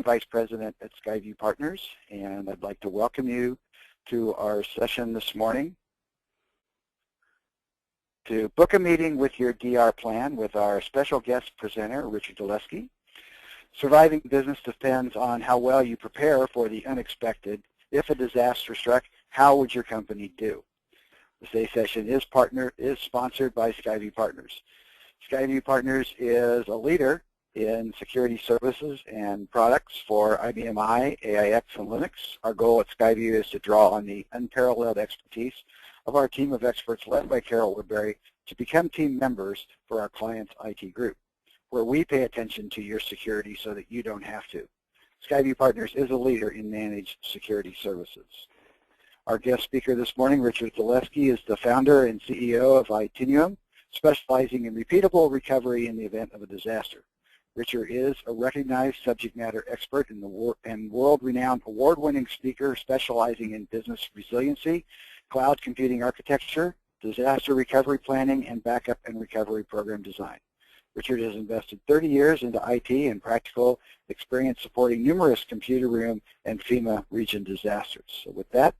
Vice President at Skyview Partners, and I'd like to welcome you to our session this morning to book a meeting with your DR plan with our special guest presenter, Richard Dolewski. Surviving business depends on how well you prepare for the unexpected. If a disaster struck, how would your company do? Today's session is sponsored by Skyview Partners. Skyview Partners is a leader in security services and products for IBM I, AIX, and Linux. Our goal at Skyview is to draw on the unparalleled expertise of our team of experts led by Carol Woodbury to become team members for our client's IT group, where we pay attention to your security so that you don't have to. Skyview Partners is a leader in managed security services. Our guest speaker this morning, Richard Dolewski, is the founder and CEO of Itinuum, specializing in repeatable recovery in the event of a disaster. Richard is a recognized subject matter expert and world-renowned award-winning speaker specializing in business resiliency, cloud computing architecture, disaster recovery planning, and backup and recovery program design. Richard has invested 30 years into IT and practical experience supporting numerous computer room and FEMA region disasters. So with that,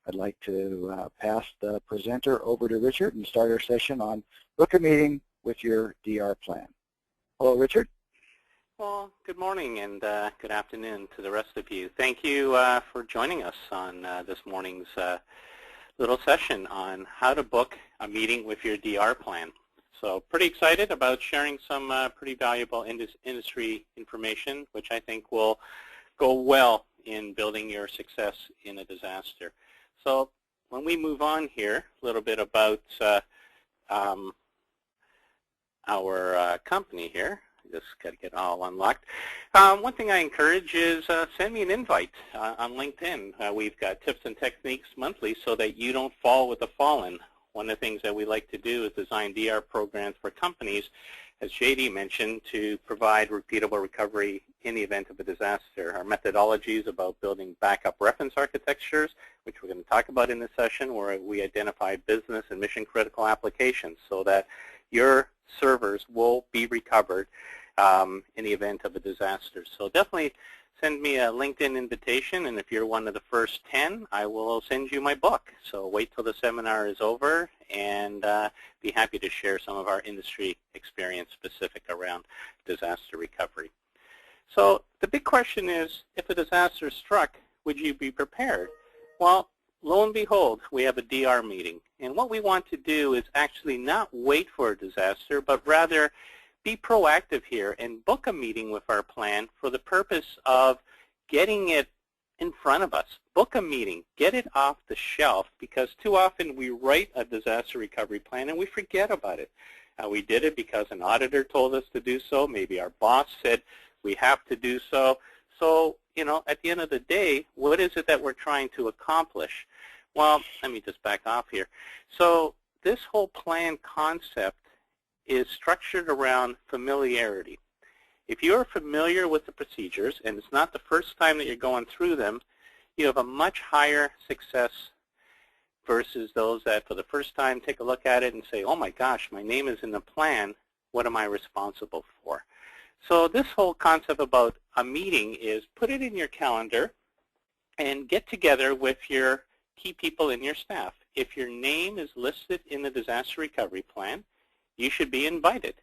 I'd like to pass the presenter over to Richard and start our session on book a meeting with your DR plan. Hello, Richard. Well, good morning and good afternoon to the rest of you. Thank you for joining us on this morning's little session on how to book a meeting with your DR plan. So pretty excited about sharing some pretty valuable industry information, which I think will go well in building your success in a disaster. So when we move on here, a little bit about our company here. Just got to get all unlocked. One thing I encourage is send me an invite on LinkedIn. We've got tips and techniques monthly so that you don't fall with the fallen. One of the things that we like to do is design DR programs for companies, as JD mentioned, to provide repeatable recovery in the event of a disaster. Our methodology is about building backup reference architectures, which we're going to talk about in this session, where we identify business and mission-critical applications so that your servers will be recovered in the event of a disaster. So definitely send me a LinkedIn invitation, and if you're one of the first 10, I will send you my book. So wait till the seminar is over, and be happy to share some of our industry experience specific around disaster recovery. So the big question is, if a disaster struck, would you be prepared? Well, lo and behold, we have a DR meeting. And what we want to do is actually not wait for a disaster, but rather be proactive here and book a meeting with our plan for the purpose of getting it in front of us. Book a meeting, get it off the shelf, because too often we write a disaster recovery plan and we forget about it. We did it because an auditor told us to do so. Maybe our boss said we have to do so. So, you know, at the end of the day, what is it that we're trying to accomplish? Well, let me just back off here. So this whole plan concept is structured around familiarity. If you're familiar with the procedures, and it's not the first time that you're going through them, you have a much higher success versus those that for the first time take a look at it and say, oh my gosh, my name is in the plan, what am I responsible for? So this whole concept about a meeting is put it in your calendar and get together with your key people in your staff. If your name is listed in the disaster recovery plan, you should be invited.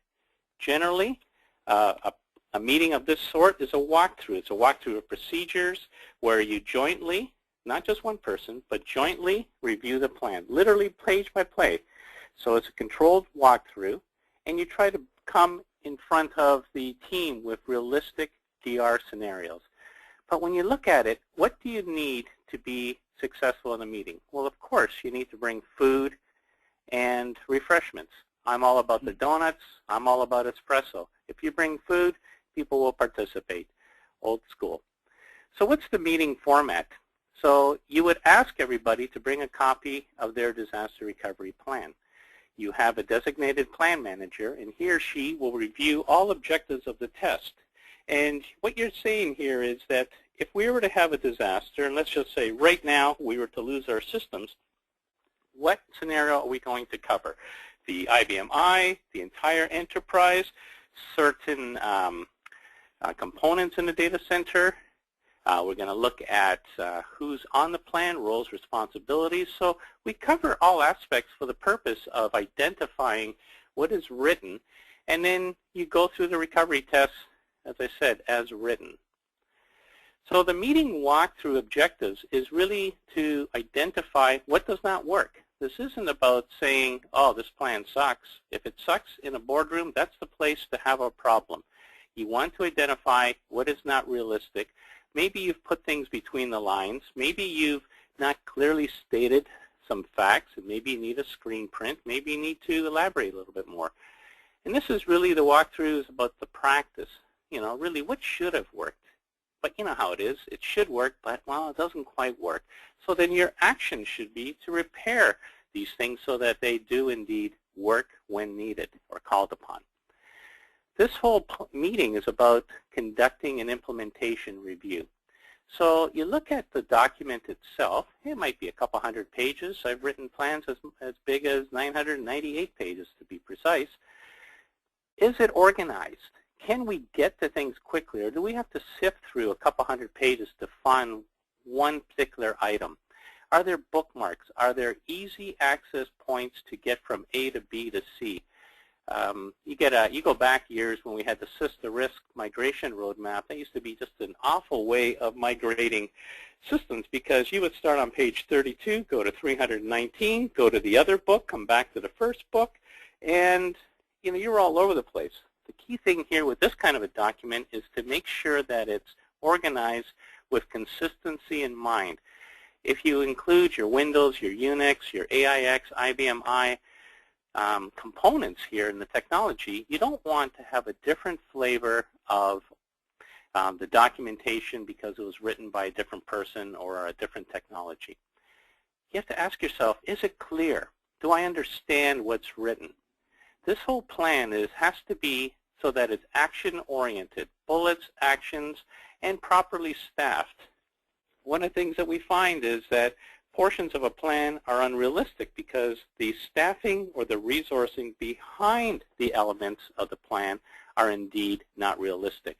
Generally, a meeting of this sort is a walkthrough. It's a walkthrough of procedures where you jointly, not just one person, but jointly review the plan, literally page by page. So it's a controlled walkthrough, and you try to come in front of the team with realistic DR scenarios. But when you look at it, what do you need to be successful in a meeting? Well, of course, you need to bring food and refreshments. I'm all about the donuts. I'm all about espresso. If you bring food, people will participate. Old school. So what's the meeting format? So you would ask everybody to bring a copy of their disaster recovery plan. You have a designated plan manager, and he or she will review all objectives of the test. And what you're saying here is that if we were to have a disaster, and let's just say right now we were to lose our systems, what scenario are we going to cover? The IBM I, the entire enterprise, certain components in the data center. We're going to look at who's on the plan, roles, responsibilities. So we cover all aspects for the purpose of identifying what is written, and then you go through the recovery tests, as I said, as written. So the meeting walkthrough objectives is really to identify what does not work. This isn't about saying, oh, this plan sucks. If it sucks in a boardroom, that's the place to have a problem. You want to identify what is not realistic. Maybe you've put things between the lines. Maybe you've not clearly stated some facts, and maybe you need a screen print. Maybe you need to elaborate a little bit more. And this is really the walkthrough is about the practice. You know, really what should have worked. But you know how it is. It should work, but, well, it doesn't quite work. So then your action should be to repair these things so that they do indeed work when needed or called upon. This whole meeting is about conducting an implementation review. So you look at the document itself. It might be a couple hundred pages. I've written plans as big as 998 pages to be precise. Is it organized? Can we get to things quickly, or do we have to sift through a couple hundred pages to find one particular item? Are there bookmarks? Are there easy access points to get from A to B to C? You go back years when we had the risk migration roadmap. That used to be just an awful way of migrating systems, because you would start on page 32, go to 319, go to the other book, come back to the first book, and you know, you're all over the place. The key thing here with this kind of a document is to make sure that it's organized with consistency in mind. If you include your Windows, your Unix, your AIX, IBM I components here in the technology, you don't want to have a different flavor of the documentation because it was written by a different person or a different technology. You have to ask yourself, is it clear? Do I understand what's written? This whole plan has to be so that it's action-oriented, bullets, actions, and properly staffed. One of the things that we find is that portions of a plan are unrealistic because the staffing or the resourcing behind the elements of the plan are indeed not realistic.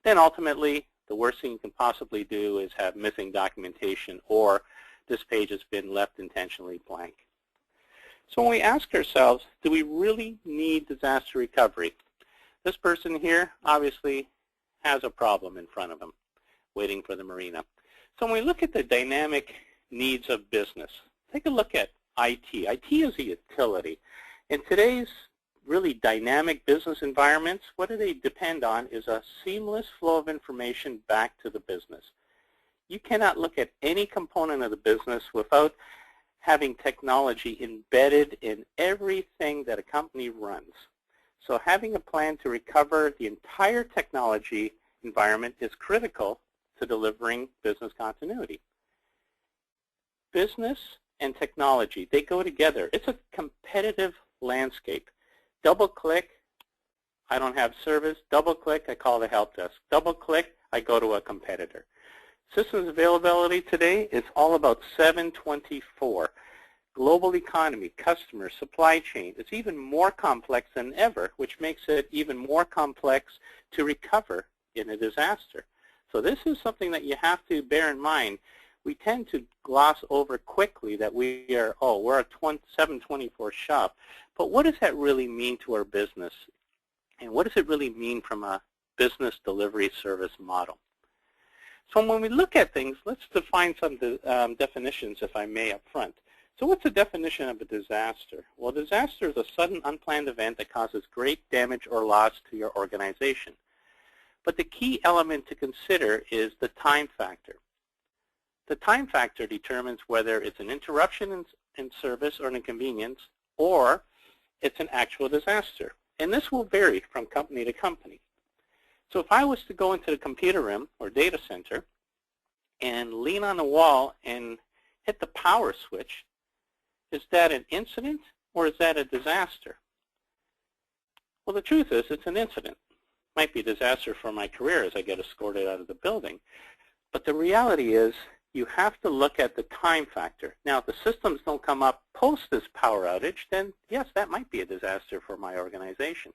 Then ultimately, the worst thing you can possibly do is have missing documentation, or this page has been left intentionally blank. So when we ask ourselves, do we really need disaster recovery? This person here obviously has a problem in front of him, waiting for the marina. So when we look at the dynamic needs of business, take a look at IT. IT is a utility. In today's really dynamic business environments, what do they depend on is a seamless flow of information back to the business. You cannot look at any component of the business without having technology embedded in everything that a company runs. So having a plan to recover the entire technology environment is critical to delivering business continuity. Business and technology, they go together. It's a competitive landscape. Double-click, I don't have service. Double-click, I call the help desk. Double-click, I go to a competitor. Systems availability today is all about 7/24. Global economy, customer, supply chain, it's even more complex than ever, which makes it even more complex to recover in a disaster. So this is something that you have to bear in mind. We tend to gloss over quickly that we're a 7/24 shop. But what does that really mean to our business? And what does it really mean from a business delivery service model? So when we look at things, let's define some definitions, if I may, up front. So what's the definition of a disaster? Well, disaster is a sudden, unplanned event that causes great damage or loss to your organization. But the key element to consider is the time factor. The time factor determines whether it's an interruption in service or an inconvenience, or it's an actual disaster. And this will vary from company to company. So if I was to go into the computer room or data center and lean on the wall and hit the power switch, is that an incident or is that a disaster? Well, the truth is it's an incident. Might be a disaster for my career as I get escorted out of the building. But the reality is you have to look at the time factor. Now, if the systems don't come up post this power outage, then yes, that might be a disaster for my organization.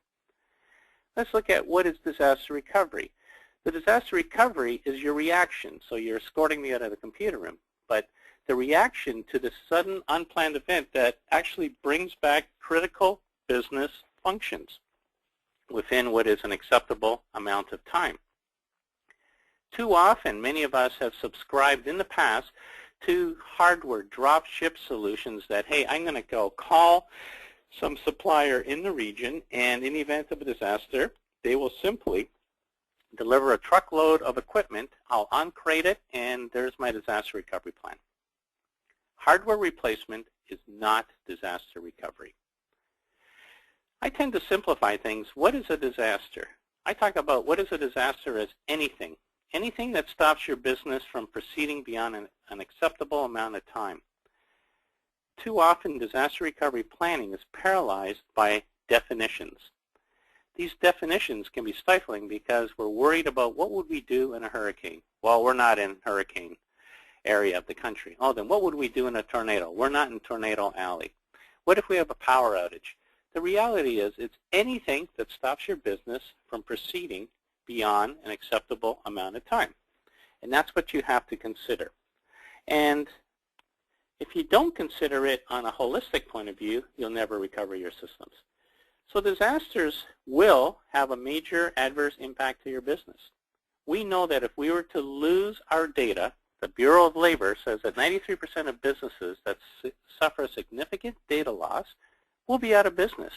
Let's look at what is disaster recovery. The disaster recovery is your reaction. So you're escorting me out of the computer room. But the reaction to the sudden unplanned event that actually brings back critical business functions within what is an acceptable amount of time. Too often, many of us have subscribed in the past to hardware drop ship solutions that, hey, I'm going to go call some supplier in the region, and in the event of a disaster, they will simply deliver a truckload of equipment, I'll uncrate it, and there's my disaster recovery plan. Hardware replacement is not disaster recovery. I tend to simplify things. What is a disaster? I talk about what is a disaster as anything. Anything that stops your business from proceeding beyond an acceptable amount of time. Too often, disaster recovery planning is paralyzed by definitions. These definitions can be stifling because we're worried about what would we do in a hurricane. Well, we're not in hurricane area of the country. Oh, then what would we do in a tornado? We're not in tornado alley. What if we have a power outage? The reality is it's anything that stops your business from proceeding beyond an acceptable amount of time. And that's what you have to consider. And if you don't consider it on a holistic point of view, you'll never recover your systems. So disasters will have a major adverse impact to your business. We know that if we were to lose our data, the Bureau of Labor says that 93% of businesses that suffer significant data loss will be out of business.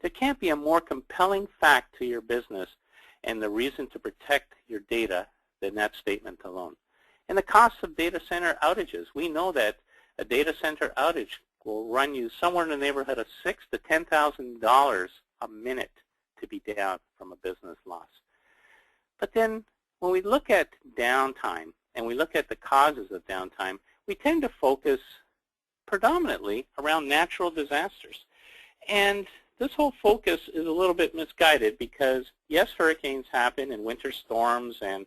There can't be a more compelling fact to your business and the reason to protect your data than that statement alone. And the cost of data center outages, we know that a data center outage will run you somewhere in the neighborhood of $6,000 to $10,000 a minute to be down from a business loss. But then when we look at downtime and we look at the causes of downtime, we tend to focus predominantly around natural disasters. And this whole focus is a little bit misguided because, yes, hurricanes happen and winter storms and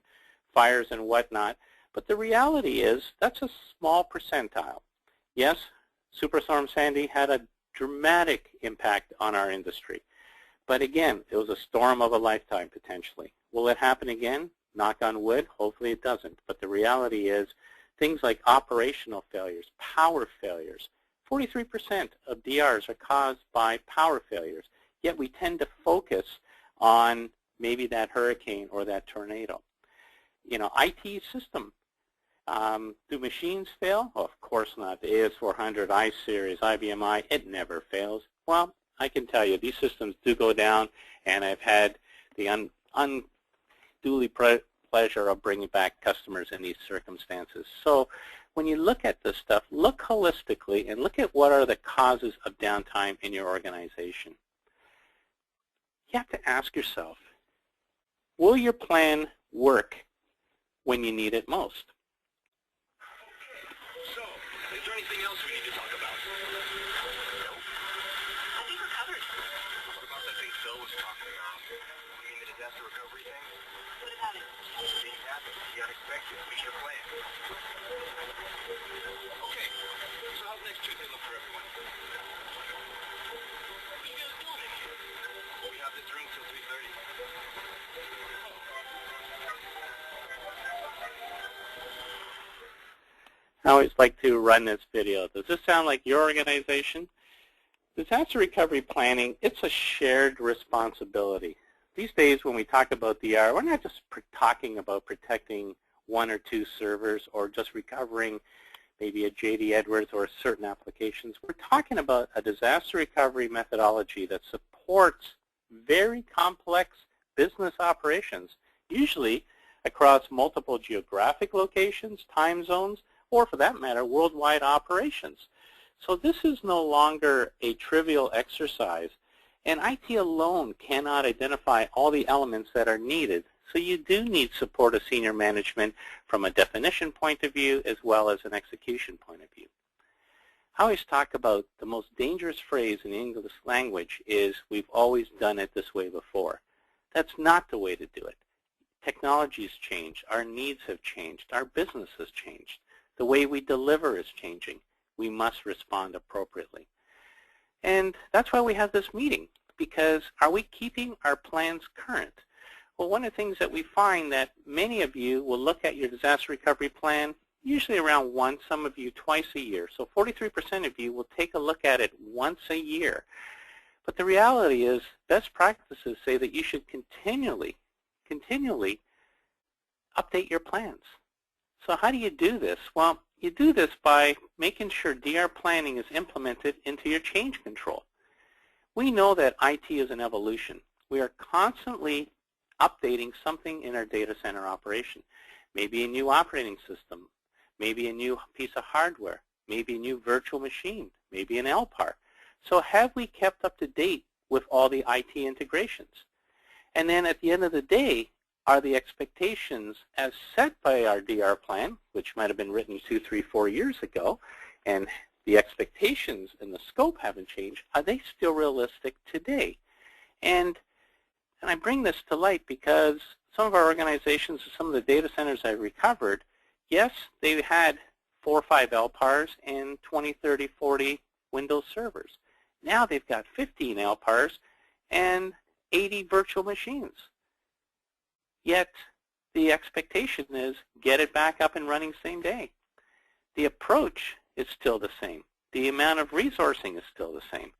fires and whatnot, but the reality is that's a small percentile. Yes, Superstorm Sandy had a dramatic impact on our industry. But again, it was a storm of a lifetime potentially. Will it happen again? Knock on wood, hopefully it doesn't. But the reality is things like operational failures, power failures, 43% of DRs are caused by power failures, yet we tend to focus on maybe that hurricane or that tornado. You know, IT system. Do machines fail? Oh, of course not. The AS400, I-Series, IBM I, it never fails. Well, I can tell you these systems do go down, and I've had the unduly pleasure of bringing back customers in these circumstances. So when you look at this stuff, look holistically and look at what are the causes of downtime in your organization. You have to ask yourself, will your plan work when you need it most? So, is there anything else we need to talk about? Nope. I think we're covered. What about that thing Phil was talking about? You mean the disaster recovery thing? What about it? Things happen. The unexpected. We need a plan. Okay. So how's next Tuesday look for everyone? What are you guys doing in here? We have this room till 3:30. I always like to run this video. Does this sound like your organization? Disaster recovery planning, it's a shared responsibility. These days when we talk about DR, we're not just talking about protecting one or two servers or just recovering maybe a JD Edwards or certain applications. We're talking about a disaster recovery methodology that supports very complex business operations, usually across multiple geographic locations, time zones, or for that matter, worldwide operations. So this is no longer a trivial exercise, and IT alone cannot identify all the elements that are needed. So you do need support of senior management from a definition point of view as well as an execution point of view. I always talk about the most dangerous phrase in the English language is, we've always done it this way before. That's not the way to do it. Technology has changed, our needs have changed, our business has changed. The way we deliver is changing. We must respond appropriately. And that's why we have this meeting, because are we keeping our plans current? Well, one of the things that we find that many of you will look at your disaster recovery plan usually around once, some of you twice a year. So 43% of you will take a look at it once a year. But the reality is best practices say that you should continually update your plans. So how do you do this? Well, you do this by making sure DR planning is implemented into your change control. We know that IT is an evolution. We are constantly updating something in our data center operation. Maybe a new operating system, maybe a new piece of hardware, maybe a new virtual machine, maybe an LPAR. So have we kept up to date with all the IT integrations? And then at the end of the day, are the expectations as set by our DR plan, which might have been written 2, 3, 4 years ago, and the expectations and the scope haven't changed, are they still realistic today? And I bring this to light because some of our organizations, some of the data centers I've recovered, yes, they had 4 or 5 LPARs and 20, 30, 40 Windows servers. Now they've got 15 LPARs and 80 virtual machines. Yet the expectation is get it back up and running same day. The approach is still the same. The amount of resourcing is still the same.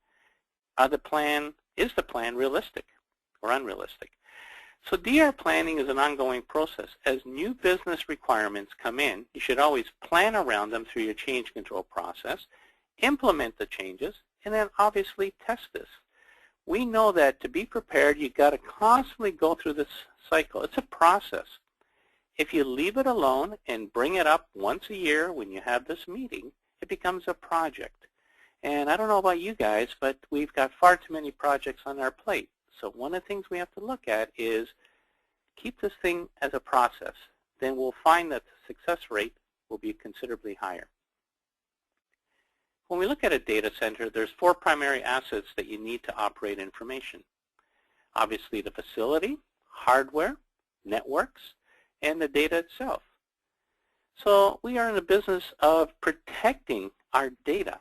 Is the plan realistic or unrealistic? So DR planning is an ongoing process. As new business requirements come in, you should always plan around them through your change control process, implement the changes, and then obviously test this. We know that to be prepared, you've got to constantly go through this cycle. It's a process. If you leave it alone and bring it up once a year when you have this meeting, it becomes a project. And I don't know about you guys, but we've got far too many projects on our plate. So one of the things we have to look at is keep this thing as a process. Then we'll find that the success rate will be considerably higher. When we look at a data center, there's 4 primary assets that you need to operate information. Obviously the facility, hardware, networks, and the data itself. So we are in the business of protecting our data.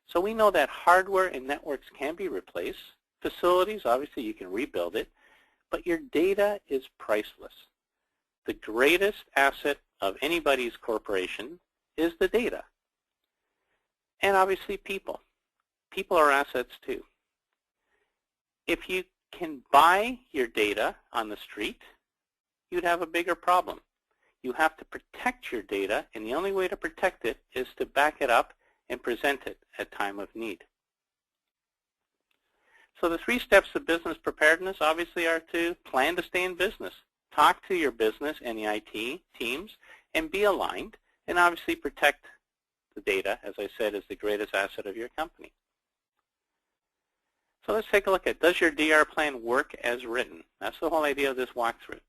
So we know that hardware and networks can be replaced. Facilities, obviously you can rebuild it, but your data is priceless. The greatest asset of anybody's corporation is the data. And obviously people. People are assets too. If you can buy your data on the street, you'd have a bigger problem. You have to protect your data, and the only way to protect it is to back it up and present it at time of need. So the 3 steps of business preparedness obviously are to plan to stay in business, talk to your business and the IT teams, and be aligned, and obviously protect the data, as I said, is the greatest asset of your company. So let's take a look at, does your DR plan work as written? That's the whole idea of this walkthrough.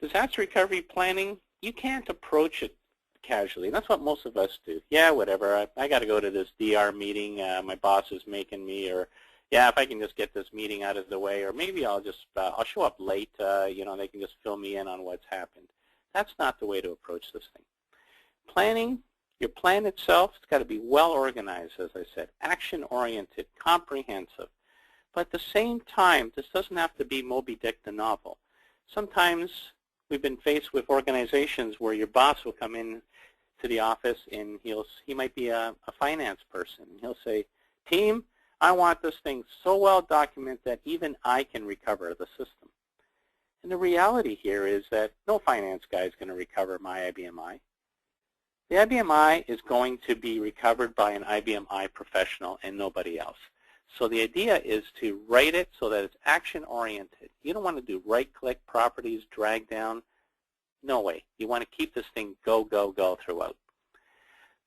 Disaster recovery planning, you can't approach it casually. That's what most of us do. Yeah, whatever, I got to go to this DR meeting, my boss is making me, or yeah, if I can just get this meeting out of the way, or maybe I'll just, I'll show up late, you know, they can just fill me in on what's happened. That's not the way to approach this thing. Planning, your plan itself, it's got to be well organized, as I said, action-oriented, comprehensive. But at the same time, this doesn't have to be Moby Dick the novel. Sometimes we've been faced with organizations where your boss will come in to the office and he might be a finance person. He'll say, team, I want this thing so well documented that even I can recover the system. And the reality here is that no finance guy is going to recover my IBMI. The IBMI is going to be recovered by an IBMI professional and nobody else. So the idea is to write it so that it's action-oriented. You don't want to do right-click properties, drag down. No way. You want to keep this thing go, go, go throughout.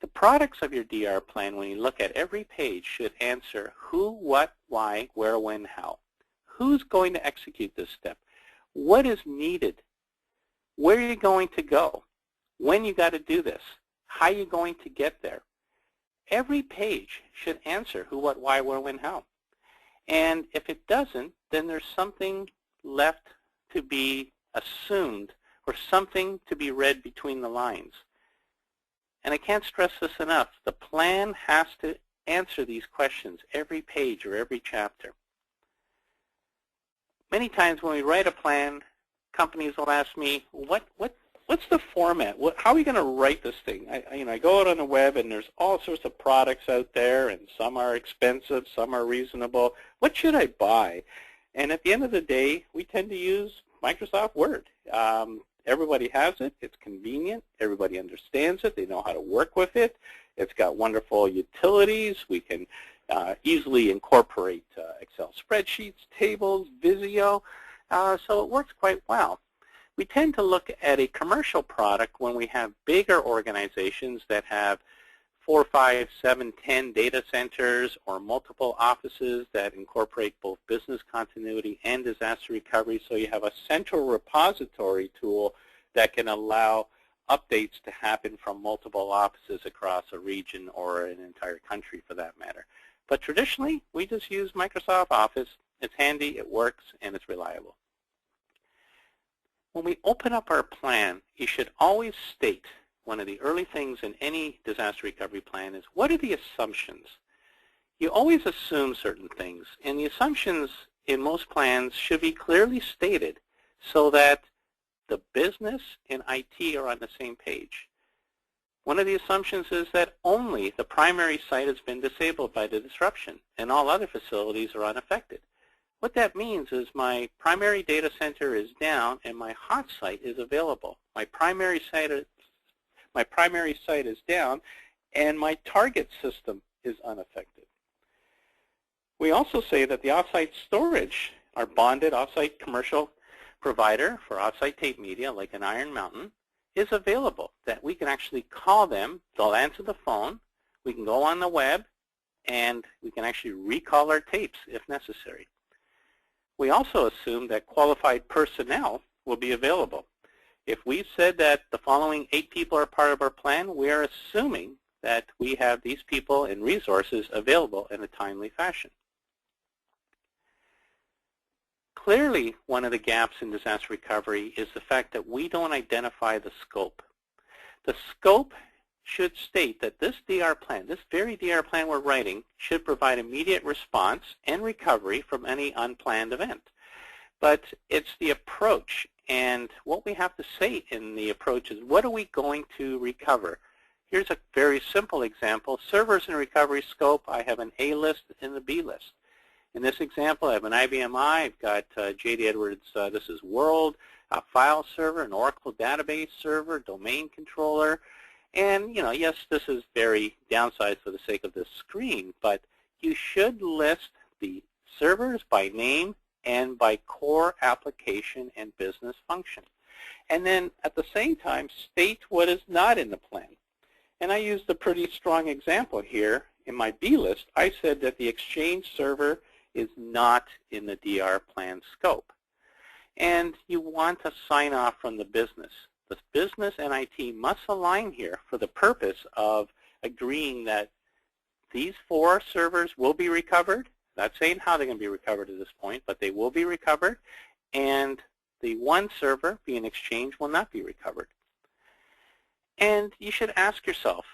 The products of your DR plan, when you look at every page, should answer who, what, why, where, when, how. Who's going to execute this step? What is needed? Where are you going to go? When you got to do this? How are you going to get there? Every page should answer who, what, why, where, when, how. And if it doesn't, then there's something left to be assumed or something to be read between the lines. And I can't stress this enough. The plan has to answer these questions every page or every chapter. Many times when we write a plan, companies will ask me, what's the format? How are we going to write this thing? I go out on the web and there's all sorts of products out there, and some are expensive, some are reasonable. What should I buy? And at the end of the day, we tend to use Microsoft Word. Everybody has it. It's convenient. Everybody understands it. They know how to work with it. It's got wonderful utilities. We can easily incorporate Excel spreadsheets, tables, Visio. So it works quite well. We tend to look at a commercial product when we have bigger organizations that have 4, 5, 7, 10 data centers or multiple offices that incorporate both business continuity and disaster recovery. So you have a central repository tool that can allow updates to happen from multiple offices across a region or an entire country for that matter. But traditionally, we just use Microsoft Office. It's handy, it works, and it's reliable. When we open up our plan, you should always state, one of the early things in any disaster recovery plan is, what are the assumptions? You always assume certain things, and the assumptions in most plans should be clearly stated so that the business and IT are on the same page. One of the assumptions is that only the primary site has been disabled by the disruption, and all other facilities are unaffected. What that means is my primary data center is down and my hot site is available. My primary site is down and my target system is unaffected. We also say that the offsite storage, our bonded offsite commercial provider for offsite tape media like an Iron Mountain, is available, that we can actually call them, they'll answer the phone, we can go on the web, and we can actually recall our tapes if necessary. We also assume that qualified personnel will be available. If we've said that the following 8 people are part of our plan, we are assuming that we have these people and resources available in a timely fashion. Clearly, one of the gaps in disaster recovery is the fact that we don't identify the scope. The scope should state that this DR plan, this very DR plan we're writing, should provide immediate response and recovery from any unplanned event. But it's the approach, and what we have to say in the approach is, what are we going to recover? Here's a very simple example. Servers in recovery scope, I have an A list and a B list. In this example, I have an IBM I, I've got J.D. Edwards, this is World, a file server, an Oracle database server, domain controller. And, yes, this is very downsized for the sake of this screen, but you should list the servers by name and by core application and business function. And then at the same time, state what is not in the plan. And I used a pretty strong example here. In my B list, I said that the Exchange server is not in the DR plan scope. And you want to sign off from the business. The business and IT must align here for the purpose of agreeing that these 4 servers will be recovered. Not saying how they're going to be recovered at this point, but they will be recovered. And the 1 server, being Exchange, will not be recovered. And you should ask yourself,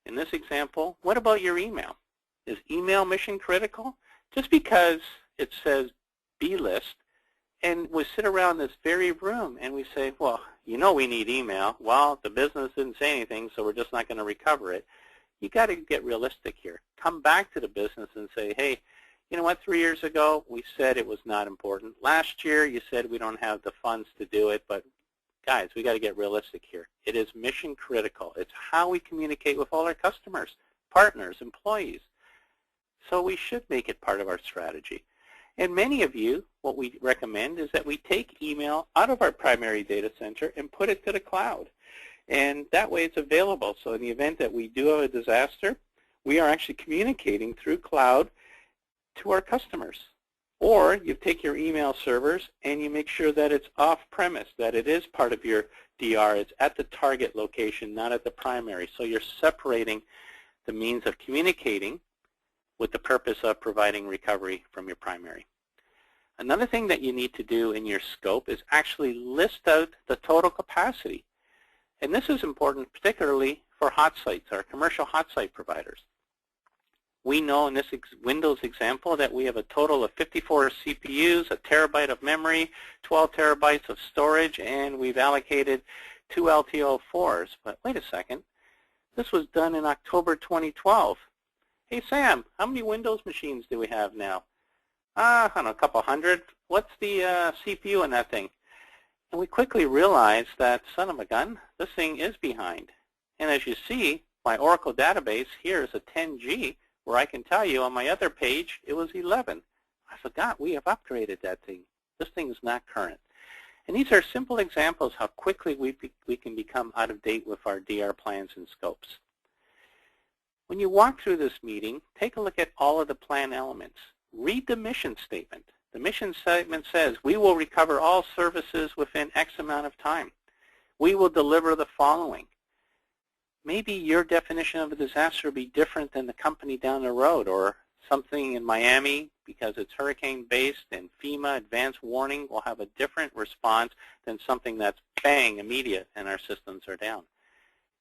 in this example, what about your email? Is email mission critical? Just because it says B list, and we sit around this very room and we say, well, we need email. Well, the business didn't say anything, so we're just not going to recover it. You got to get realistic here. Come back to the business and say, hey, you know what, 3 years ago we said it was not important. Last year you said we don't have the funds to do it, but guys, we got to get realistic here. It is mission critical. It's how we communicate with all our customers, partners, employees. So we should make it part of our strategy. And many of you, what we recommend is that we take email out of our primary data center and put it to the cloud. And that way it's available. So in the event that we do have a disaster, we are actually communicating through cloud to our customers. Or you take your email servers and you make sure that it's off-premise, that it is part of your DR. It's at the target location, not at the primary. So you're separating the means of communicating with the purpose of providing recovery from your primary. Another thing that you need to do in your scope is actually list out the total capacity. And this is important particularly for hot sites, our commercial hot site providers. We know in this Windows example that we have a total of 54 CPUs, a terabyte of memory, 12 terabytes of storage, and we've allocated 2 LTO4s. But wait a second, this was done in October 2012. Hey Sam, how many Windows machines do we have now? I don't know, a couple hundred. What's the CPU in that thing? And we quickly realized that, son of a gun, this thing is behind. And as you see, my Oracle database here is a 10G, where I can tell you on my other page it was 11. I forgot we have upgraded that thing. This thing is not current. And these are simple examples how quickly we can become out of date with our DR plans and scopes. When you walk through this meeting, take a look at all of the plan elements. Read the mission statement. The mission statement says, we will recover all services within X amount of time. We will deliver the following. Maybe your definition of a disaster will be different than the company down the road, or something in Miami, because it's hurricane-based and FEMA advanced warning will have a different response than something that's bang, immediate, and our systems are down.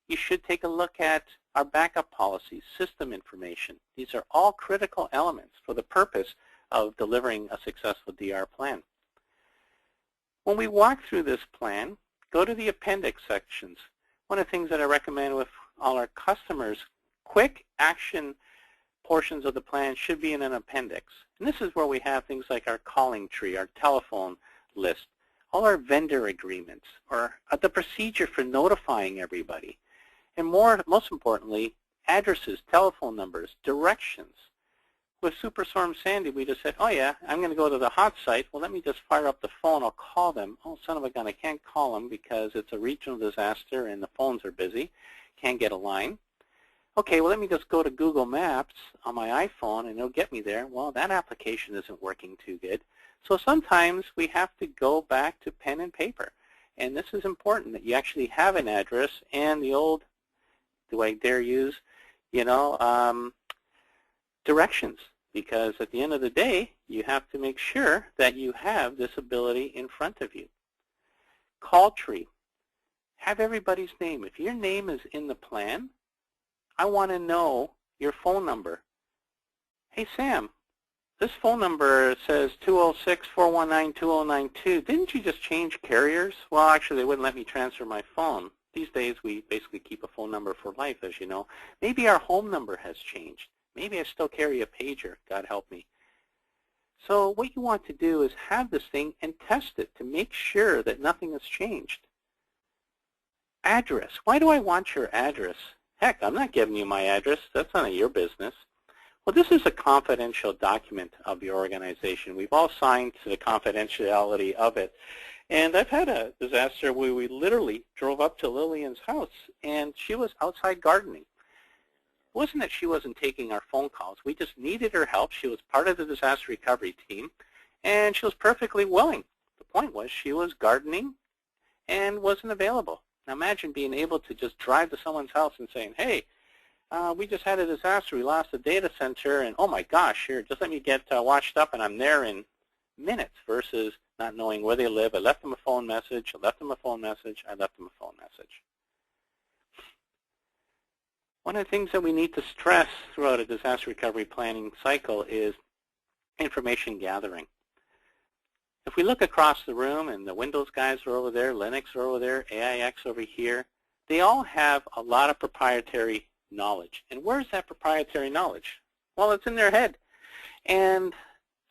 You should take a look at our backup policies, system information. These are all critical elements for the purpose of delivering a successful DR plan. When we walk through this plan, go to the appendix sections. One of the things that I recommend with all our customers, quick action portions of the plan should be in an appendix. And this is where we have things like our calling tree, our telephone list, all our vendor agreements, or the procedure for notifying everybody. And most importantly, addresses, telephone numbers, directions. With Superstorm Sandy, we just said, oh yeah, I'm going to go to the hot site. Well, let me just fire up the phone. I'll call them. Oh, son of a gun, I can't call them because it's a regional disaster and the phones are busy. Can't get a line. Okay, well, let me just go to Google Maps on my iPhone and it'll get me there. Well, that application isn't working too good. So sometimes we have to go back to pen and paper. And this is important, that you actually have an address and the old, do I dare use, directions. Because at the end of the day, you have to make sure that you have this ability in front of you. Call tree. Have everybody's name. If your name is in the plan, I want to know your phone number. Hey, Sam, this phone number says 206-419-2092. Didn't you just change carriers? Well, actually, they wouldn't let me transfer my phone. These days, we basically keep a phone number for life, as you know. Maybe our home number has changed. Maybe I still carry a pager, God help me. So what you want to do is have this thing and test it to make sure that nothing has changed. Address. Why do I want your address? Heck, I'm not giving you my address. That's none of your business. Well, this is a confidential document of your organization. We've all signed to the confidentiality of it. And I've had a disaster where we literally drove up to Lillian's house, and she was outside gardening. It wasn't that she wasn't taking our phone calls. We just needed her help. She was part of the disaster recovery team, and she was perfectly willing. The point was she was gardening and wasn't available. Now imagine being able to just drive to someone's house and saying, hey, we just had a disaster. We lost a data center, and oh my gosh, here, just let me get washed up, and I'm there in minutes, versus not knowing where they live. I left them a phone message. I left them a phone message. I left them a phone message. One of the things that we need to stress throughout a disaster recovery planning cycle is information gathering. If we look across the room, and the Windows guys are over there, Linux are over there, AIX over here, they all have a lot of proprietary knowledge. And where's that proprietary knowledge? Well, it's in their head. And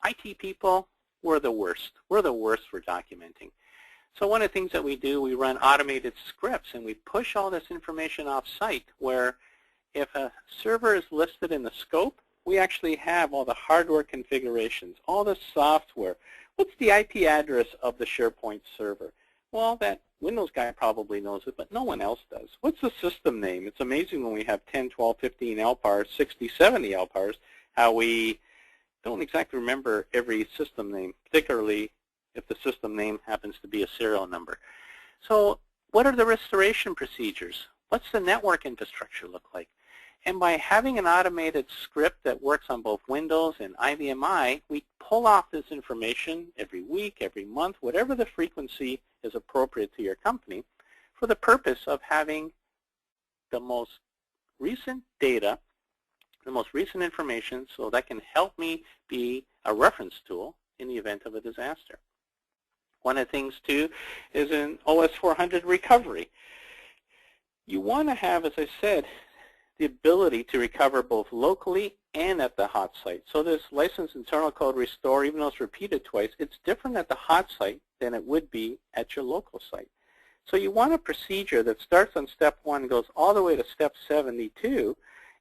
IT people, we're the worst. We're the worst for documenting. So one of the things that we do, we run automated scripts, and we push all this information off-site, where if a server is listed in the scope, we actually have all the hardware configurations, all the software. What's the IP address of the SharePoint server? Well, that Windows guy probably knows it, but no one else does. What's the system name? It's amazing when we have 10, 12, 15 LPARs, 60, 70 LPARs, how we don't exactly remember every system name, particularly if the system name happens to be a serial number. So what are the restoration procedures? What's the network infrastructure look like? And by having an automated script that works on both Windows and IBMI, we pull off this information every week, every month, whatever the frequency is appropriate to your company, for the purpose of having the most recent data the most recent information, so that can help me be a reference tool in the event of a disaster. One of the things, too, is an OS400 recovery. You want to have, as I said, the ability to recover both locally and at the hot site. So this license internal code restore, even though it's repeated twice, it's different at the hot site than it would be at your local site. So you want a procedure that starts on step 1 and goes all the way to step 72,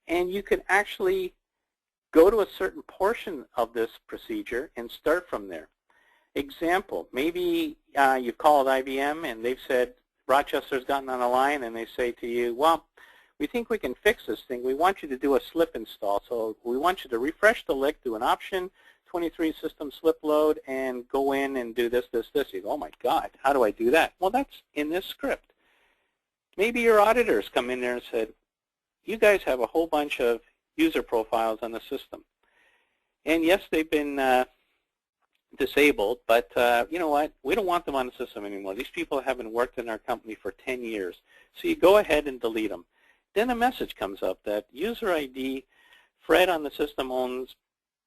and you can actually go to a certain portion of this procedure and start from there. Example, maybe you called IBM and they've said, Rochester's gotten on the line, and they say to you, well, we think we can fix this thing. We want you to do a slip install. So we want you to refresh the lick, do an option 23 system slip load, and go in and do this, this, this. You go, oh my God, how do I do that? Well, that's in this script. Maybe your auditors come in there and said, you guys have a whole bunch of user profiles on the system. And yes, they've been disabled, but you know what? We don't want them on the system anymore. These people haven't worked in our company for 10 years. So you go ahead and delete them. Then a message comes up that user ID, Fred on the system owns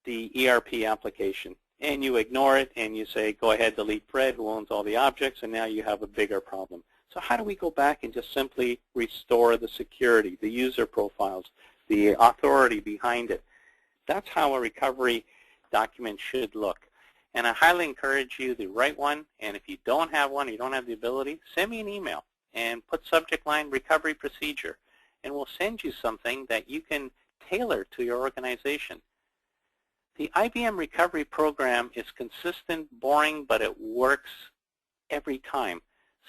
the ERP application. And you ignore it and you say, go ahead, delete Fred, who owns all the objects, and now you have a bigger problem. So how do we go back and just simply restore the security, the user profiles, the authority behind it? That's how a recovery document should look. And I highly encourage you to write one, and if you don't have one, you don't have the ability, send me an email and put subject line recovery procedure, and we'll send you something that you can tailor to your organization. The IBM recovery program is consistent, boring, but it works every time.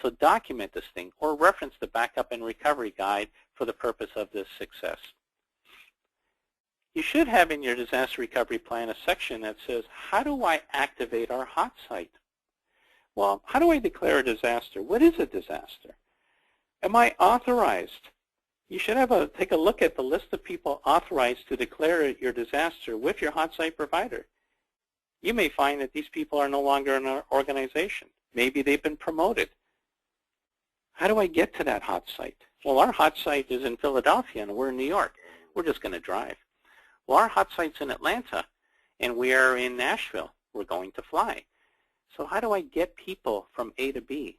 So document this thing or reference the backup and recovery guide for the purpose of this success. You should have in your disaster recovery plan a section that says, how do I activate our hot site? Well, how do I declare a disaster? What is a disaster? Am I authorized? You should have take a look at the list of people authorized to declare your disaster with your hot site provider. You may find that these people are no longer in our organization. Maybe they've been promoted. How do I get to that hot site? Well, our hot site is in Philadelphia and we're in New York. We're just going to drive. Well, our hot site's in Atlanta and we are in Nashville. We're going to fly. So how do I get people from A to B?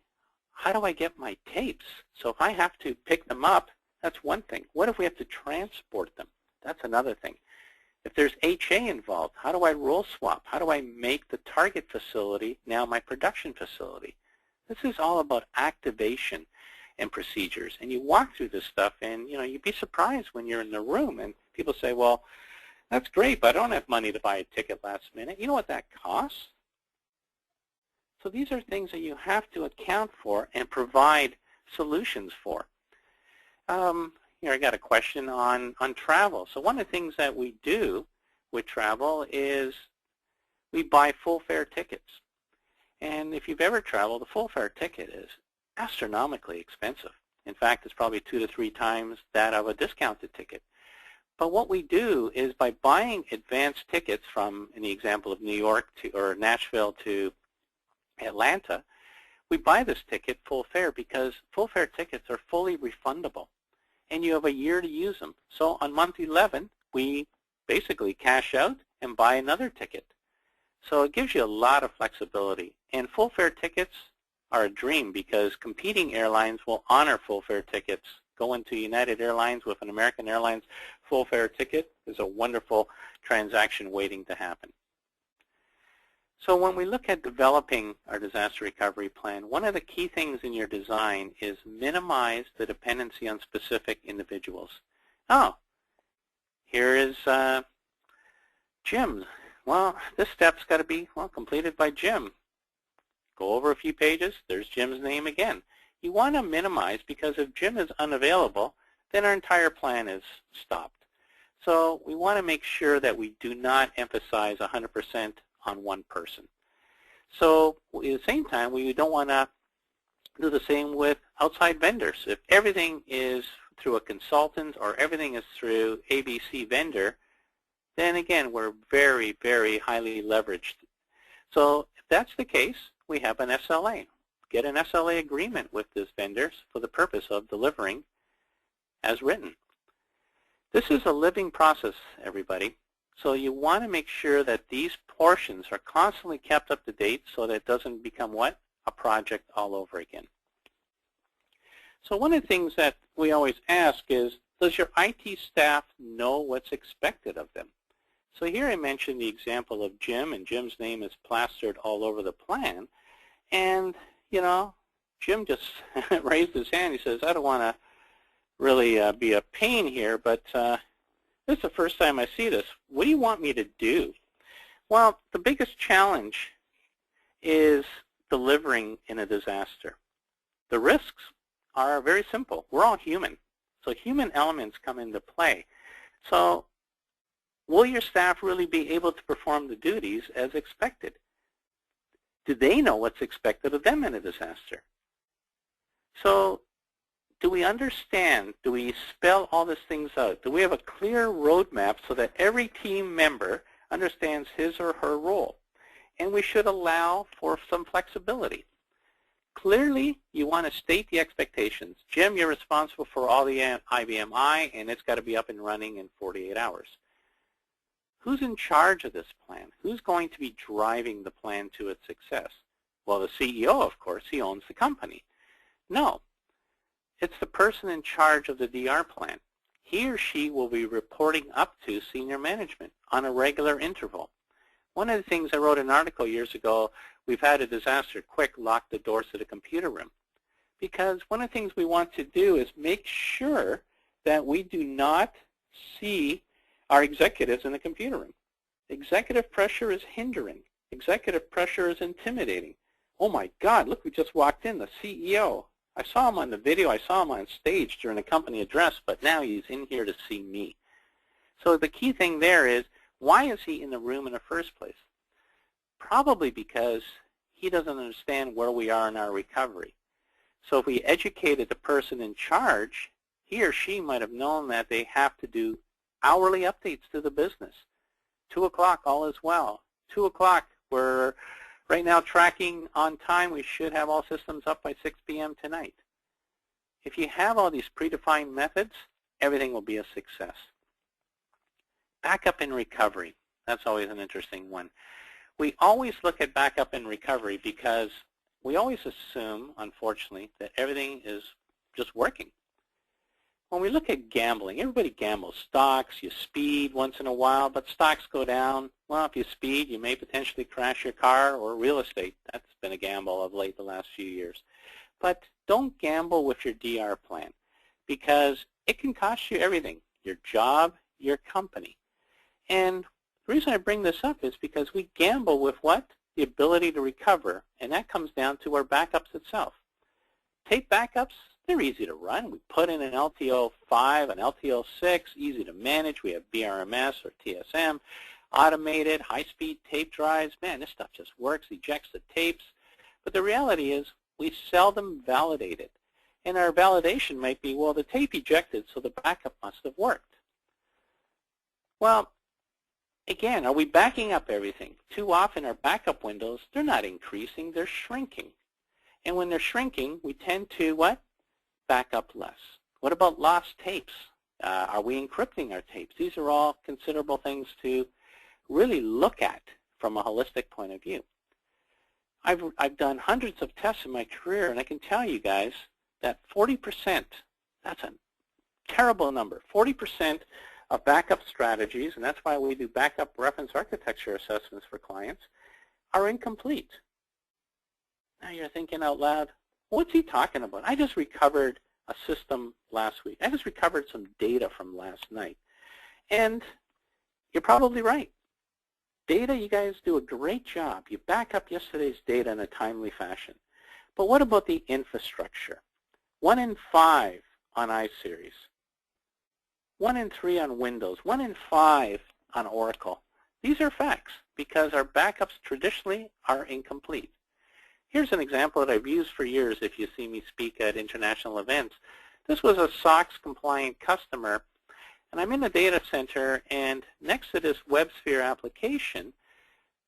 How do I get my tapes? So if I have to pick them up, that's one thing. What if we have to transport them? That's another thing. If there's HA involved, how do I role swap? How do I make the target facility now my production facility? This is all about activation and procedures. And you walk through this stuff and you'd be surprised when you're in the room and people say, well, that's great, but I don't have money to buy a ticket last minute. You know what that costs? So these are things that you have to account for and provide solutions for. Here I got a question on travel. So one of the things that we do with travel is we buy full fare tickets. And if you've ever traveled, a full fare ticket is astronomically expensive. In fact, it's probably 2 to 3 times that of a discounted ticket. But what we do is by buying advanced tickets from, in the example of New York or Nashville to Atlanta, we buy this ticket full fare because full fare tickets are fully refundable. And you have a year to use them. So on month 11, we basically cash out and buy another ticket. So it gives you a lot of flexibility. And full fare tickets are a dream because competing airlines will honor full fare tickets. Going to United Airlines with an American Airlines full fare ticket is a wonderful transaction waiting to happen. So when we look at developing our disaster recovery plan, one of the key things in your design is minimize the dependency on specific individuals. Oh, here is Jim. Well, this step's got to be, completed by Jim. Go over a few pages, there's Jim's name again. You want to minimize because if Jim is unavailable, then our entire plan is stopped. So we want to make sure that we do not emphasize 100% on one person. So at the same time, we don't want to do the same with outside vendors. If everything is through a consultant or everything is through ABC vendor, then again, we're very, very highly leveraged. So if that's the case, we have an SLA. Get an SLA agreement with this vendor for the purpose of delivering as written. This is a living process, everybody. So you want to make sure that these portions are constantly kept up to date so that it doesn't become what? A project all over again. So one of the things that we always ask is, does your IT staff know what's expected of them? So here I mentioned the example of Jim, and Jim's name is plastered all over the plan. And, you know, Jim just raised his hand. He says, I don't want to really be a pain here, but this is the first time I see this. What do you want me to do? Well, the biggest challenge is delivering in a disaster. The risks are very simple. We're all human. So human elements come into play. So will your staff really be able to perform the duties as expected? Do they know what's expected of them in a disaster? So do we understand? Do we spell all these things out? Do we have a clear roadmap so that every team member understands his or her role? And we should allow for some flexibility. Clearly, you want to state the expectations. Jim, you're responsible for all the IBMI, and it's got to be up and running in 48 hours. Who's in charge of this plan? Who's going to be driving the plan to its success? Well, the CEO, of course, he owns the company. No, it's the person in charge of the DR plan. He or she will be reporting up to senior management on a regular interval. One of the things I wrote an article years ago, we've had a disaster, quick, lock the doors to the computer room. Because one of the things we want to do is make sure that we do not see our executives in the computer room. Executive pressure is hindering. Executive pressure is intimidating. Oh my God, look who just walked in, the CEO. I saw him on the video, I saw him on stage during a company address, but now he's in here to see me. So the key thing there is, why is he in the room in the first place? Probably because he doesn't understand where we are in our recovery. So if we educated the person in charge, he or she might have known that they have to do hourly updates to the business. 2 o'clock, all is well. 2 o'clock, we're right now tracking on time. We should have all systems up by 6 p.m. tonight. If you have all these predefined methods, everything will be a success. Backup and recovery. That's always an interesting one. We always look at backup and recovery because we always assume, unfortunately, that everything is just working. When we look at gambling, everybody gambles. Stocks, you speed once in a while, but stocks go down. Well, if you speed, you may potentially crash your car, or real estate. That's been a gamble of late the last few years. But don't gamble with your DR plan because it can cost you everything, your job, your company. And the reason I bring this up is because we gamble with what? The ability to recover, and that comes down to our backups itself. Tape backups, they're easy to run. We put in an LTO5, an LTO6, easy to manage. We have BRMS or TSM, automated, high-speed tape drives. Man, this stuff just works, ejects the tapes. But the reality is we seldom validate it. And our validation might be, well, the tape ejected, so the backup must have worked. Well, again, are we backing up everything? Too often our backup windows, they're not increasing, they're shrinking. And when they're shrinking, we tend to, what? Back up less. What about lost tapes? Are we encrypting our tapes? These are all considerable things to really look at from a holistic point of view. I've done hundreds of tests in my career, and I can tell you guys that 40%, that's a terrible number, 40% of backup strategies, and that's why we do backup reference architecture assessments for clients, are incomplete. Now you're thinking out loud, what's he talking about? I just recovered a system last week. I just recovered some data from last night. And you're probably right. Data, you guys do a great job. You back up yesterday's data in a timely fashion. But what about the infrastructure? 1 in 5 on iSeries. 1 in 3 on Windows. 1 in 5 on Oracle. These are facts because our backups traditionally are incomplete. Here's an example that I've used for years if you see me speak at international events. This was a SOX-compliant customer, and I'm in the data center, and next to this WebSphere application,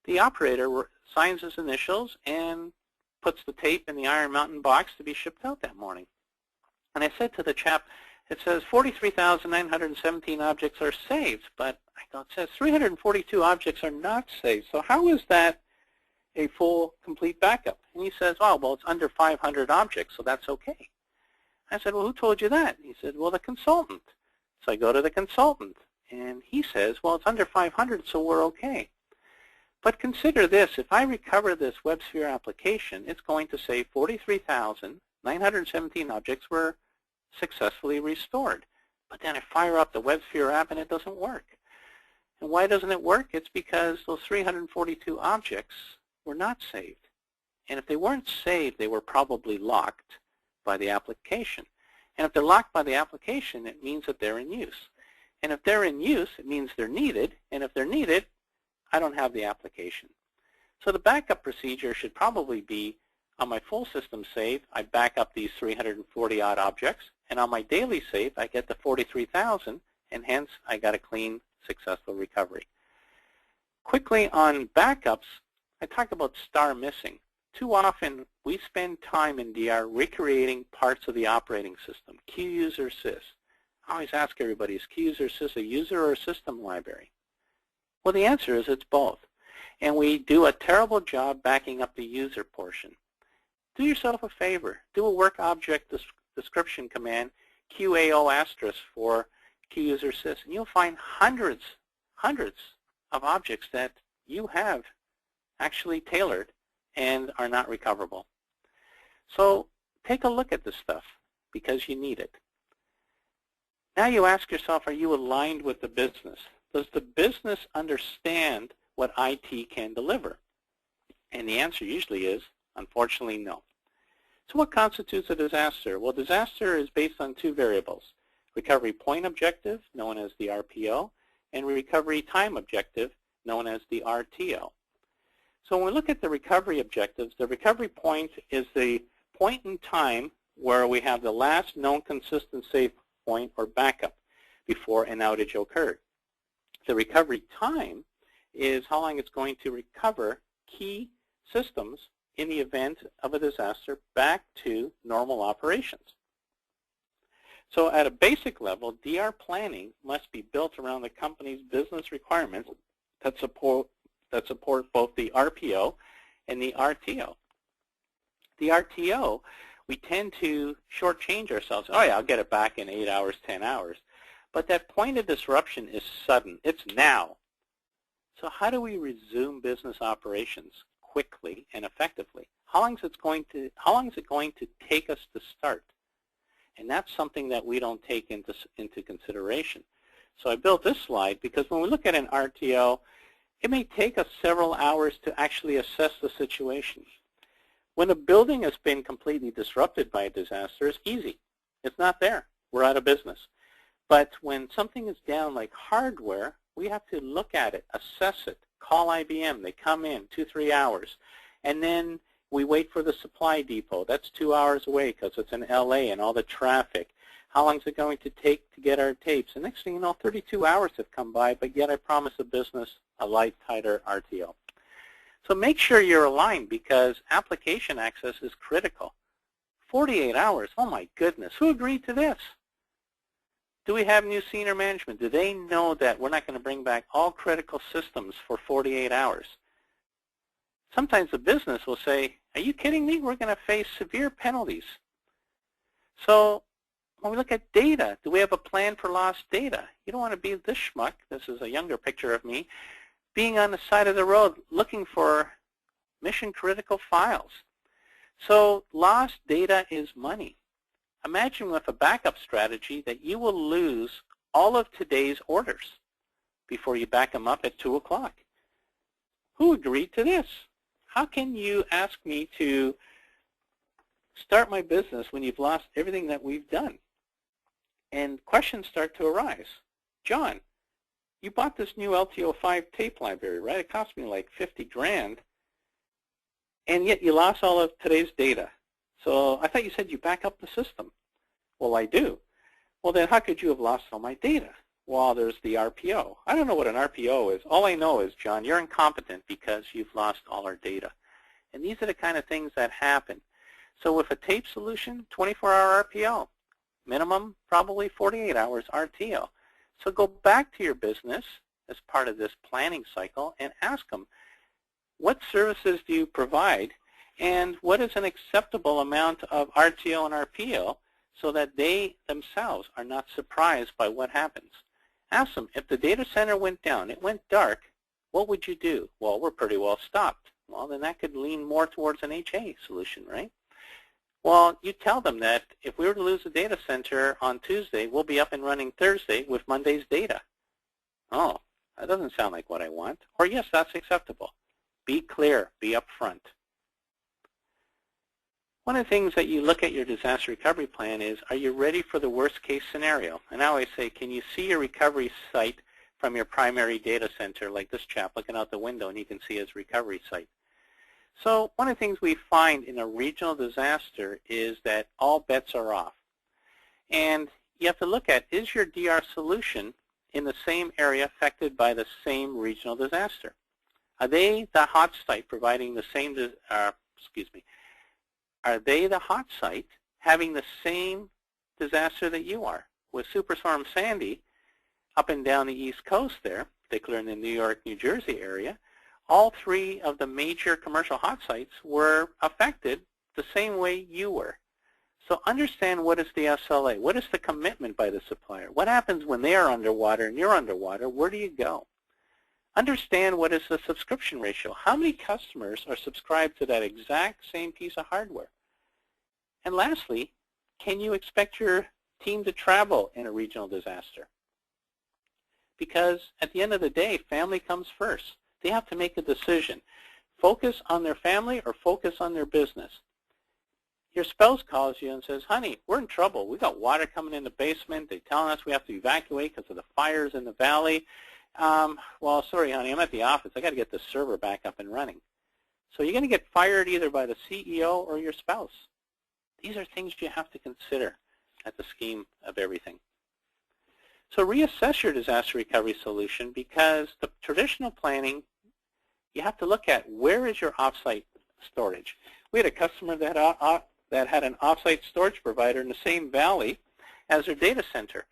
the operator signs his initials and puts the tape in the Iron Mountain box to be shipped out that morning. And I said to the chap, it says 43,917 objects are saved, but I thought it says 342 objects are not saved. So how is that a full, complete backup? And he says, oh, well, it's under 500 objects, so that's okay. I said, well, who told you that? He said, well, the consultant. So I go to the consultant, and he says, well, it's under 500, so we're okay. But consider this. If I recover this WebSphere application, it's going to say 43,917 objects were successfully restored. But then I fire up the WebSphere app, and it doesn't work. And why doesn't it work? It's because those 342 objects were not saved. And if they weren't saved, they were probably locked by the application. And if they're locked by the application, it means that they're in use. And if they're in use, it means they're needed. And if they're needed, I don't have the application. So the backup procedure should probably be, on my full system save, I back up these 340 odd objects, and on my daily save, I get the 43,000, and hence I got a clean, successful recovery. Quickly on backups, I talk about star missing. Too often, we spend time in DR recreating parts of the operating system, Q user sys. I always ask everybody, is Q user sys a user or a system library? Well, the answer is it's both. And we do a terrible job backing up the user portion. Do yourself a favor. Do a work object description command, QAO* for QUserSys, and you'll find hundreds of objects that you have actually tailored and are not recoverable. So take a look at this stuff because you need it. Now you ask yourself, are you aligned with the business? Does the business understand what IT can deliver? And the answer usually is, unfortunately, no. So what constitutes a disaster? Well, disaster is based on two variables, recovery point objective, known as the RPO, and recovery time objective, known as the RTO. So when we look at the recovery objectives, the recovery point is the point in time where we have the last known consistent save point or backup before an outage occurred. The recovery time is how long it's going to recover key systems in the event of a disaster back to normal operations. So at a basic level, DR planning must be built around the company's business requirements that support both the RPO and the RTO. The RTO, we tend to shortchange ourselves. Oh yeah, I'll get it back in 8 hours, 10 hours. But that point of disruption is sudden. It's now. So how do we resume business operations quickly and effectively? How long is it going to take us to start? And that's something that we don't take into consideration. So I built this slide because when we look at an RTO, it may take us several hours to actually assess the situation. When a building has been completely disrupted by a disaster, it's easy. It's not there. We're out of business. But when something is down like hardware, we have to look at it, assess it, call IBM. They come in 2-3 hours. And then we wait for the supply depot. That's 2 hours away because it's in LA and all the traffic. How long is it going to take to get our tapes? And next thing you know, 32 hours have come by, but yet I promise the business a light, tighter RTO. So make sure you're aligned because application access is critical. 48 hours, oh my goodness, who agreed to this? Do we have new senior management? Do they know that we're not going to bring back all critical systems for 48 hours? Sometimes the business will say, are you kidding me? We're going to face severe penalties. So when we look at data, do we have a plan for lost data? You don't want to be this schmuck. This is a younger picture of me, being on the side of the road looking for mission-critical files. So lost data is money. Imagine with a backup strategy that you will lose all of today's orders before you back them up at 2 o'clock. Who agreed to this? How can you ask me to start my business when you've lost everything that we've done? And questions start to arise. John, you bought this new LTO5 tape library, right? It cost me like 50 grand, and yet you lost all of today's data. So I thought you said you back up the system. Well, I do. Well, then how could you have lost all my data? Well, there's the RPO. I don't know what an RPO is. All I know is, John, you're incompetent because you've lost all our data. And these are the kind of things that happen. So with a tape solution, 24-hour RPO. minimum probably 48 hours RTO. So go back to your business as part of this planning cycle and ask them, what services do you provide, and what is an acceptable amount of RTO and RPO so that they themselves are not surprised by what happens. Ask them, if the data center went down, it went dark, what would you do? Well, we're pretty well stopped. Well, then that could lean more towards an HA solution, right? Well, you tell them that if we were to lose the data center on Tuesday, we'll be up and running Thursday with Monday's data. Oh, that doesn't sound like what I want. Or yes, that's acceptable. Be clear, be upfront. One of the things that you look at your disaster recovery plan is, are you ready for the worst case scenario? And I always say, can you see your recovery site from your primary data center, like this chap looking out the window and you can see his recovery site? So one of the things we find in a regional disaster is that all bets are off. And you have to look at, is your DR solution in the same area affected by the same regional disaster? Are they the hot site providing the same, are they the hot site having the same disaster that you are? With Superstorm Sandy up and down the East Coast there, particularly in the New York, New Jersey area, all three of the major commercial hot sites were affected the same way you were. So understand, what is the SLA? What is the commitment by the supplier? What happens when they are underwater and you're underwater? Where do you go? Understand, what is the subscription ratio? How many customers are subscribed to that exact same piece of hardware? And lastly, can you expect your team to travel in a regional disaster? Because at the end of the day, family comes first. They have to make a decision. Focus on their family or focus on their business. Your spouse calls you and says, honey, we're in trouble. We got water coming in the basement. They're telling us we have to evacuate because of the fires in the valley. Well, sorry, honey, I'm at the office. I got to get the server back up and running. So you're going to get fired either by the CEO or your spouse. These are things you have to consider at the scheme of everything. So reassess your disaster recovery solution, because the traditional planning, you have to look at, where is your offsite storage? We had a customer that had an offsite storage provider in the same valley as their data center.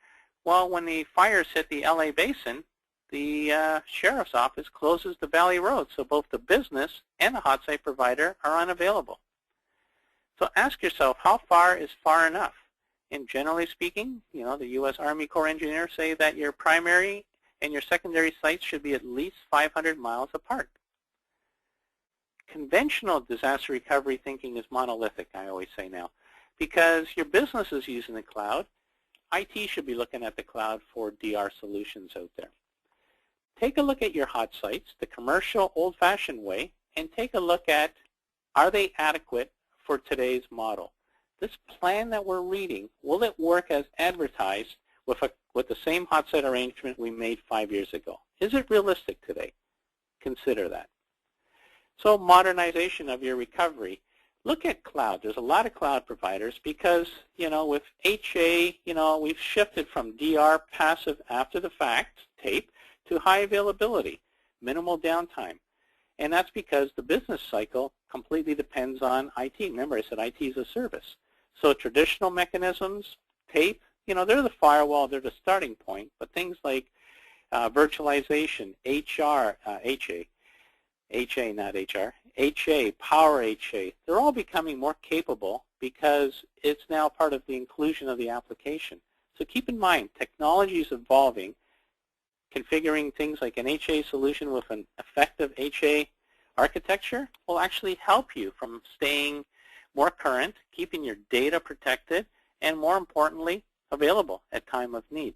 Well, when the fires hit the LA basin, the sheriff's office closes the valley road, so both the business and the hot site provider are unavailable. So ask yourself, how far is far enough? And generally speaking, you know, the U.S. Army Corps engineers say that your primary and your secondary sites should be at least 500 miles apart. Conventional disaster recovery thinking is monolithic, I always say now, because your business is using the cloud. IT should be looking at the cloud for DR solutions out there. Take a look at your hot sites, the commercial old-fashioned way, and take a look at, are they adequate for today's model? This plan that we're reading, will it work as advertised with the same hot site arrangement we made 5 years ago? Is it realistic today? Consider that. So modernization of your recovery. Look at cloud. There's a lot of cloud providers because, you know, with HA, you know, we've shifted from DR, passive after the fact, tape, to high availability, minimal downtime. And that's because the business cycle completely depends on IT. Remember, I said IT is a service. So traditional mechanisms, tape, you know, they're the firewall, they're the starting point. But things like virtualization, HA, Power HA, they're all becoming more capable because it's now part of the inclusion of the application. So keep in mind, technology is evolving. Configuring things like an HA solution with an effective HA architecture will actually help you from staying more current, keeping your data protected, and more importantly, available at time of need.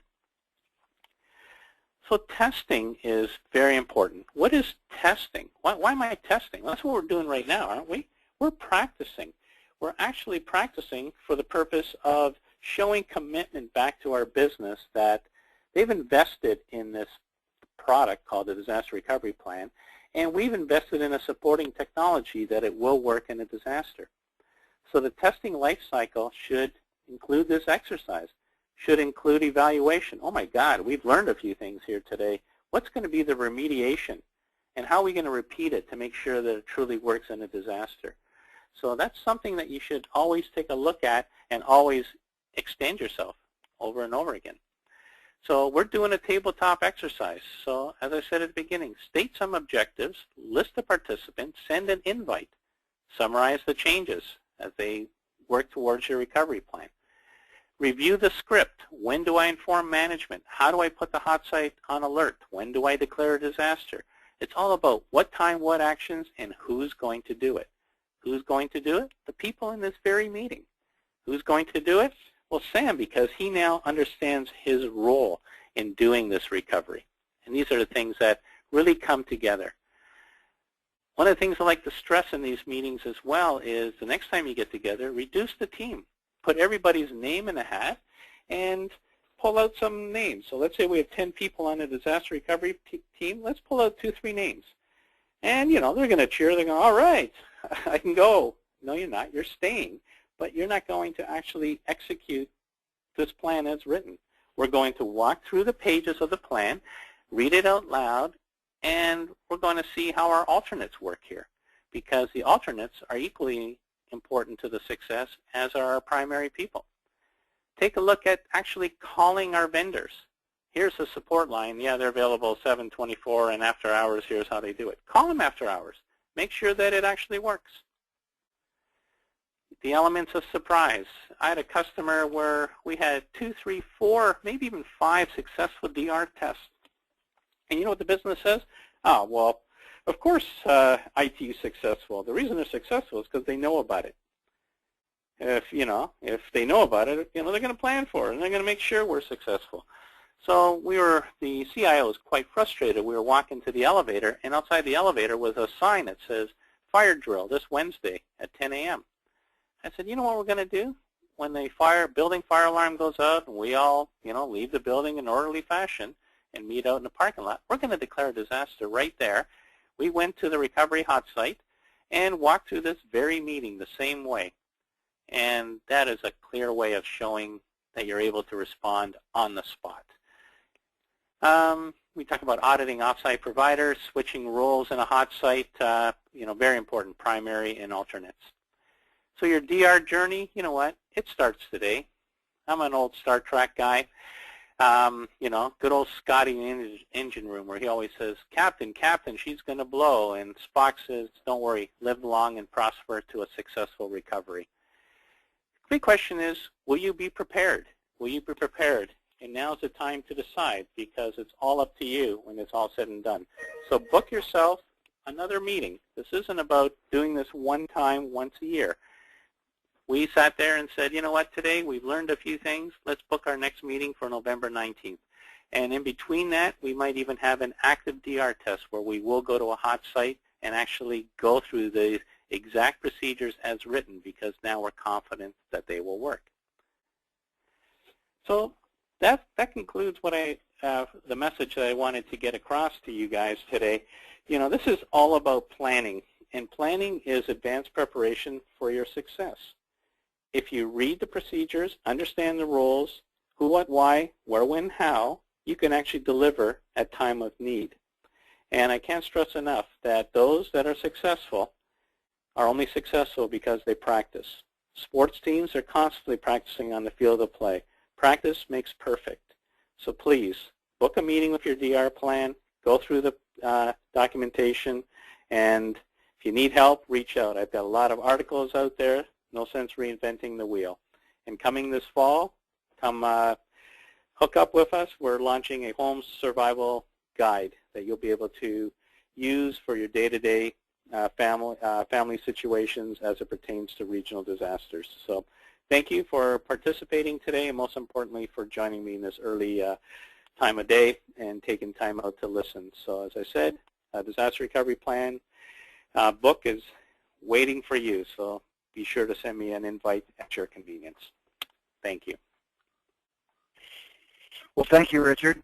So testing is very important. What is testing? Why am I testing? Well, that's what we're doing right now, aren't we? We're practicing. We're actually practicing for the purpose of showing commitment back to our business that they've invested in this product called the Disaster Recovery Plan, and we've invested in a supporting technology that it will work in a disaster. So the testing life cycle should include this exercise, should include evaluation. Oh my God, we've learned a few things here today. What's going to be the remediation, and how are we going to repeat it to make sure that it truly works in a disaster? So that's something that you should always take a look at and always extend yourself over and over again. So we're doing a tabletop exercise. So as I said at the beginning, state some objectives, list the participants, send an invite, summarize the changes as they work towards your recovery plan. Review the script. When do I inform management? How do I put the hot site on alert? When do I declare a disaster? It's all about what time, what actions, and who's going to do it. Who's going to do it? The people in this very meeting. Who's going to do it? Well, Sam, because he now understands his role in doing this recovery. And these are the things that really come together. One of the things I like to stress in these meetings as well is the next time you get together, reduce the team. Put everybody's name in a hat and pull out some names. So let's say we have 10 people on a disaster recovery team. Let's pull out 2, 3 names. And, you know, they're going to cheer. They're going, all right, I can go. No, you're not. You're staying. But you're not going to actually execute this plan as written. We're going to walk through the pages of the plan, read it out loud, and we're going to see how our alternates work here, because the alternates are equally important to the success as are our primary people. Take a look at actually calling our vendors. Here's the support line. Yeah, they're available 7/24, and after hours, here's how they do it. Call them after hours. Make sure that it actually works. The elements of surprise. I had a customer where we had 2, 3, 4, maybe even 5 successful DR tests. And you know what the business says? Oh, well, of course IT is successful. The reason they're successful is because they know about it. If they know about it, they're going to plan for it, and they're going to make sure we're successful. So the CIO was quite frustrated. We were walking to the elevator, and outside the elevator was a sign that says, fire drill this Wednesday at 10 a.m. I said, you know what we're going to do? When the building fire alarm goes out and we all, leave the building in orderly fashion and meet out in the parking lot, we're going to declare a disaster right there. We went to the recovery hot site and walked through this very meeting the same way. And that is a clear way of showing that you're able to respond on the spot. We talk about auditing offsite providers, switching roles in a hot site, very important, primary and alternates. So your DR journey, you know what? It starts today. I'm an old Star Trek guy. Good old Scotty in his engine room where he always says, Captain, Captain, she's going to blow. And Spock says, don't worry, live long and prosper to a successful recovery. The big question is, will you be prepared? Will you be prepared? And now's the time to decide, because it's all up to you when it's all said and done. So book yourself another meeting. This isn't about doing this one time, once a year. We sat there and said, you know what, today we've learned a few things. Let's book our next meeting for November 19th. And in between that, we might even have an active DR test where we will go to a hot site and actually go through the exact procedures as written, because now we're confident that they will work. So that concludes what the message that I wanted to get across to you guys today. This is all about planning, and planning is advanced preparation for your success. If you read the procedures, understand the roles, who, what, why, where, when, how, you can actually deliver at time of need. And I can't stress enough that those that are successful are only successful because they practice. Sports teams are constantly practicing on the field of play. Practice makes perfect. So please, book a meeting with your DR plan, go through the documentation, and if you need help, reach out. I've got a lot of articles out there. No sense reinventing the wheel. And coming this fall, come hook up with us. We're launching a home survival guide that you'll be able to use for your day-to-day family situations as it pertains to regional disasters. So thank you for participating today, and most importantly for joining me in this early time of day and taking time out to listen. So as I said, a disaster recovery plan book is waiting for you. So be sure to send me an invite at your convenience. Thank you. Well, thank you, Richard.